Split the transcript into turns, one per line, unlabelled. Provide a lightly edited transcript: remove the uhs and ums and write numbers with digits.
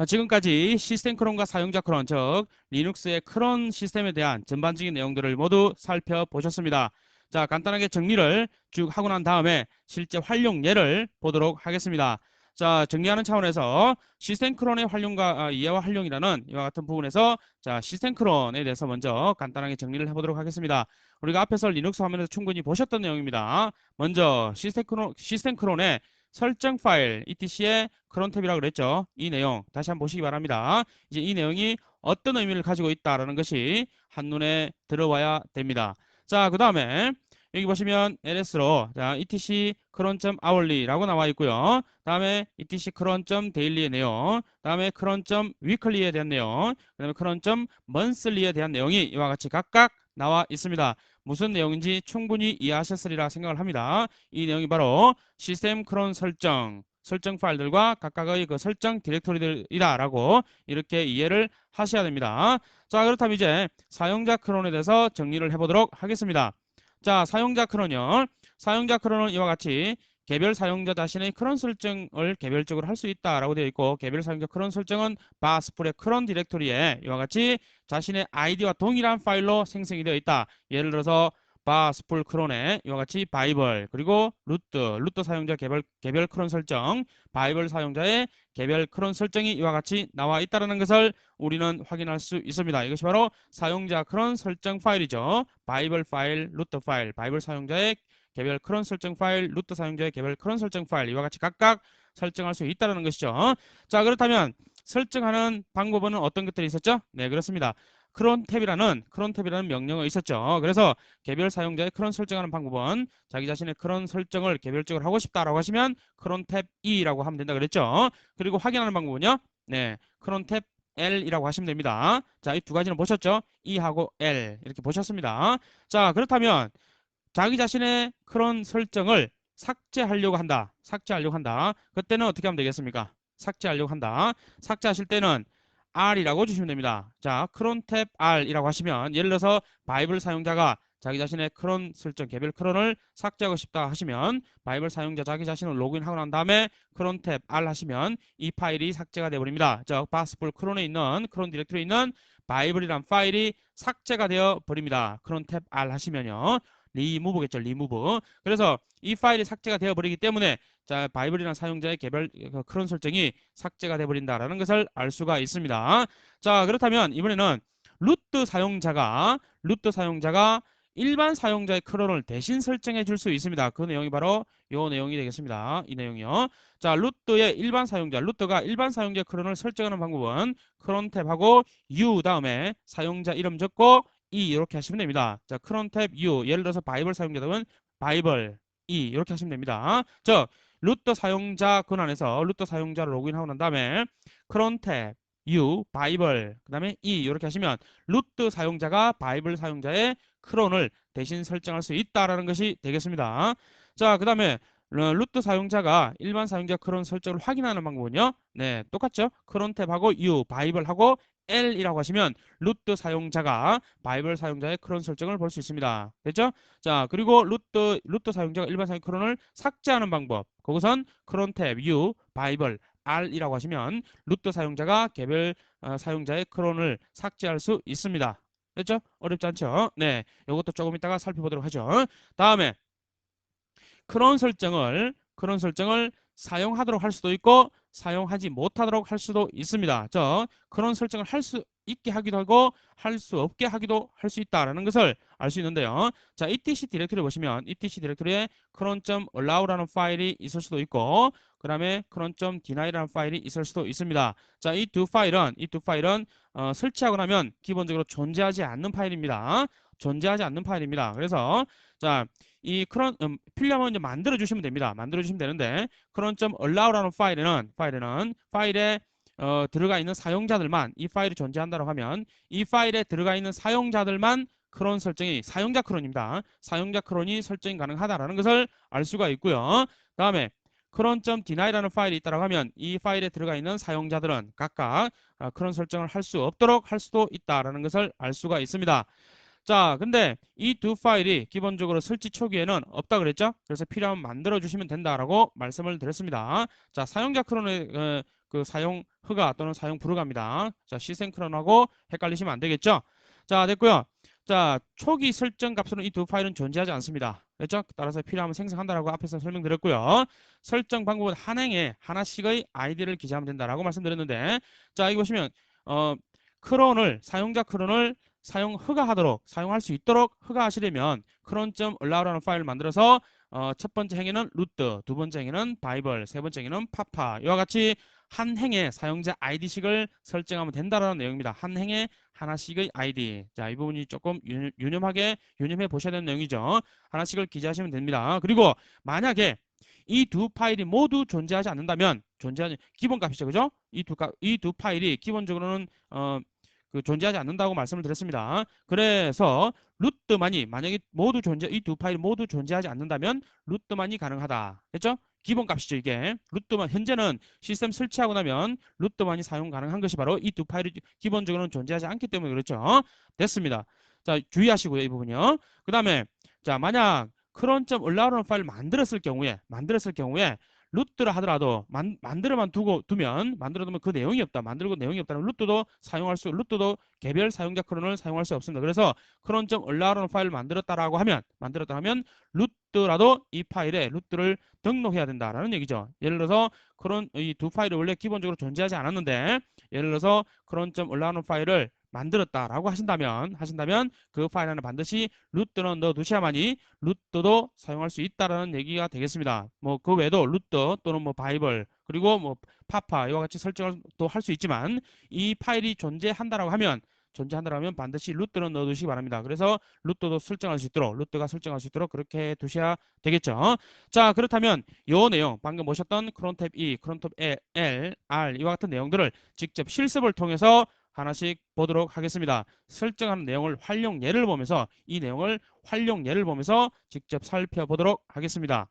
지금까지 시스템 크론과 사용자 크론, 즉 리눅스의 크론 시스템에 대한 전반적인 내용들을 모두 살펴보셨습니다. 자, 간단하게 정리를 쭉 하고 난 다음에 실제 활용 예를 보도록 하겠습니다. 자, 정리하는 차원에서 시스템 크론의 활용과 이해와 활용이라는 이와 같은 부분에서 자, 시스템 크론에 대해서 먼저 간단하게 정리를 해보도록 하겠습니다. 우리가 앞에서 리눅스 화면에서 충분히 보셨던 내용입니다. 먼저 시스템 크론의 설정 파일 etc의 크론 탭이라고 그랬죠. 이 내용 다시 한번 보시기 바랍니다. 이제 이 내용이 어떤 의미를 가지고 있다라는 것이 한눈에 들어와야 됩니다. 자, 그 다음에 여기 보시면 LS로 자, etc cron.hourly라고 나와 있고요. 다음에 etc cron.daily의 내용, 다음에 cron.weekly에 대한 내용, 그 다음에 cron.monthly에 대한 내용이 이와 같이 각각 나와 있습니다. 무슨 내용인지 충분히 이해하셨으리라 생각을 합니다. 이 내용이 바로 시스템 크론 설정 파일들과 각각의 그 설정 디렉토리들이다라고 이렇게 이해를 하셔야 됩니다. 자, 그렇다면 이제 사용자 크론에 대해서 정리를 해보도록 하겠습니다. 자, 사용자 크론요. 사용자 크론은 이와 같이 개별 사용자 자신의 크론 설정을 개별적으로 할 수 있다라고 되어 있고, 개별 사용자 크론 설정은 바스풀의 크론 디렉토리에 이와 같이 자신의 아이디와 동일한 파일로 생성이 되어 있다. 예를 들어서 바스풀 크론에 이와 같이 바이블, 그리고 루트 사용자 개별 크론 설정, 바이블 사용자의 개별 크론 설정이 이와 같이 나와 있다는 것을 우리는 확인할 수 있습니다. 이것이 바로 사용자 크론 설정 파일이죠. 바이블 파일, 루트 파일, 바이블 사용자의 개별 크론 설정 파일, 루트 사용자의 개별 크론 설정 파일, 이와 같이 각각 설정할 수 있다는 것이죠. 자, 그렇다면 설정하는 방법은 어떤 것들이 있었죠? 네, 그렇습니다. 크론 탭이라는 명령어 있었죠. 그래서 개별 사용자의 크론 설정하는 방법은 자기 자신의 크론 설정을 개별적으로 하고 싶다라고 하시면 크론 탭 E라고 하면 된다 그랬죠. 그리고 확인하는 방법은요. 네, 크론 탭 L이라고 하시면 됩니다. 자, 이 두 가지는 보셨죠? E하고 L 이렇게 보셨습니다. 자, 그렇다면 자기 자신의 크론 설정을 삭제하려고 한다. 그때는 어떻게 하면 되겠습니까? 삭제하려고 한다. 삭제하실 때는 R이라고 주시면 됩니다. 자, 크론 탭 R이라고 하시면 예를 들어서 바이블 사용자가 자기 자신의 크론 설정, 개별 크론을 삭제하고 싶다 하시면 바이블 사용자 자기 자신을 로그인하고 난 다음에 크론 탭 R 하시면 이 파일이 삭제가 되어버립니다. 즉, 바스풀 크론에 있는 크론 디렉토리에 있는 바이블이란 파일이 삭제가 되어 버립니다. 크론 탭 R 하시면요. 리무브겠죠. 리무브. 그래서 이 파일이 삭제가 되어버리기 때문에 자, 바이블이라는 사용자의 개별 크론 설정이 삭제가 되어버린다라는 것을 알 수가 있습니다. 자, 그렇다면 이번에는 루트 사용자가 일반 사용자의 크론을 대신 설정해 줄 수 있습니다. 그 내용이 바로 이 내용이 되겠습니다. 이 내용이요. 자, 루트가 일반 사용자 크론을 설정하는 방법은 크론 탭하고 U 다음에 사용자 이름 적고 이렇게 하시면 됩니다. 자, 크론 탭 U 예를 들어서 바이블 사용자들은 바이블 이렇게 하시면 됩니다. 자, 루트 사용자 권한에서 루트 사용자를 로그인하고 난 다음에 크론 탭 U 바이블 그 다음에 이렇게 하시면 루트 사용자가 바이블 사용자의 크론을 대신 설정할 수 있다라는 것이 되겠습니다. 자, 그 다음에 루트 사용자가 일반 사용자 크론 설정을 확인하는 방법은요. 네, 똑같죠. 크론 탭하고 U 바이블하고 L이라고 하시면 루트 사용자가 바이블 사용자의 크론 설정을 볼 수 있습니다. 됐죠? 자, 그리고 루트 사용자가 일반 사용 크론을 삭제하는 방법. 거기선 크론 탭 U 바이블 R이라고 하시면 루트 사용자가 개별 사용자의 크론을 삭제할 수 있습니다. 됐죠? 어렵지 않죠? 네, 이것도 조금 이따가 살펴보도록 하죠. 다음에 크론 설정을 사용하도록 할 수도 있고 사용하지 못하도록 할 수도 있습니다. 크론 설정을 할 수 있게 하기도 하고 할 수 없게 하기도 할 수 있다라는 것을 알 수 있는데요. 자, etc 디렉토리 보시면 etc 디렉토리에 cron.allow라는 파일이 있을 수도 있고 그 다음에 cron.deny라는 파일이 있을 수도 있습니다. 자, 이 두 파일은 설치하고 나면 기본적으로 존재하지 않는 파일입니다. 그래서 자, 이 필요하면 이제 만들어 주시면 됩니다. 만들어 주시면 되는데 cron.allow라는 파일에 들어가 있는 사용자들만 이 파일이 존재한다고 하면 이 파일에 들어가 있는 사용자들만 크론 설정이 사용자 크론입니다. 사용자 크론이 설정이 가능하다라는 것을 알 수가 있고요. 다음에 cron.deny라는 파일이 있다고 하면 이 파일에 들어가 있는 사용자들은 각각 크론 설정을 할 수 없도록 할 수도 있다라는 것을 알 수가 있습니다. 자, 근데 이 두 파일이 기본적으로 설치 초기에는 없다 그랬죠? 그래서 필요하면 만들어 주시면 된다라고 말씀을 드렸습니다. 자, 사용자 크론의 그 사용 허가 또는 사용 불허가입니다. 자, 시생크론하고 헷갈리시면 안 되겠죠? 자, 됐고요. 자, 초기 설정 값으로는 이 두 파일은 존재하지 않습니다. 됐죠? 따라서 필요하면 생성한다라고 앞에서 설명드렸고요. 설정 방법은 한 행에 하나씩의 아이디를 기재하면 된다라고 말씀드렸는데, 자, 여기 보시면 크론을 사용자 크론을 사용 허가하도록 사용할 수 있도록 허가하시려면 cron.allow라는 파일을 만들어서 첫 번째 행에는 루트, 두 번째 행에는 바이블, 세 번째 행에는 파파 이와 같이 한 행에 사용자 아이디식을 설정하면 된다라는 내용입니다. 한 행에 하나씩의 아이디. 자, 이 부분이 조금 유념해 보셔야 되는 내용이죠. 하나씩을 기재하시면 됩니다. 그리고 만약에 이 두 파일이 모두 존재하지 않는다면 존재하지 기본값이죠, 그죠? 이 두 파일이 기본적으로는 존재하지 않는다고 말씀을 드렸습니다. 그래서 루트만이 만약에 모두 이 두 파일이 모두 존재하지 않는다면 루트만이 가능하다. 됐죠? 기본값이죠, 이게. 루트만 현재는 시스템 설치하고 나면 루트만이 사용 가능한 것이 바로 이 두 파일이 기본적으로는 존재하지 않기 때문에 그렇죠. 됐습니다. 자, 주의하시고요, 이 부분이요. 그다음에 자, 만약 cron.allow라는 파일을 만들었을 경우에 루트를 하더라도 만들어만 두면 그 내용이 없다. 만들고 내용이 없다면 루트도 개별 사용자 크론을 사용할 수 없습니다. 그래서 cron.allow라는 파일을 만들었다라고 하면 루트라도 이 파일에 루트를 등록해야 된다라는 얘기죠. 예를 들어서 이 두 파일이 원래 기본적으로 존재하지 않았는데 예를 들어서 cron.allow라는 파일을 만들었다라고 하신다면 그 파일 안에 반드시 루트는 넣어 두셔야만이 루트도 사용할 수 있다라는 얘기가 되겠습니다. 뭐 그 외에도 루트 또는 뭐 바이블 그리고 뭐 파파 이와 같이 설정을 또 할 수 있지만 이 파일이 존재한다라고 하면 반드시 루트는 넣어 두시기 바랍니다. 그래서 루트가 설정할 수 있도록 그렇게 두셔야 되겠죠. 자, 그렇다면 이 내용 방금 보셨던 크론탭 E, 크론탭 L, R 이와 같은 내용들을 직접 실습을 통해서 하나씩 보도록 하겠습니다. 설정하는 내용을 활용 예를 보면서 직접 살펴보도록 하겠습니다.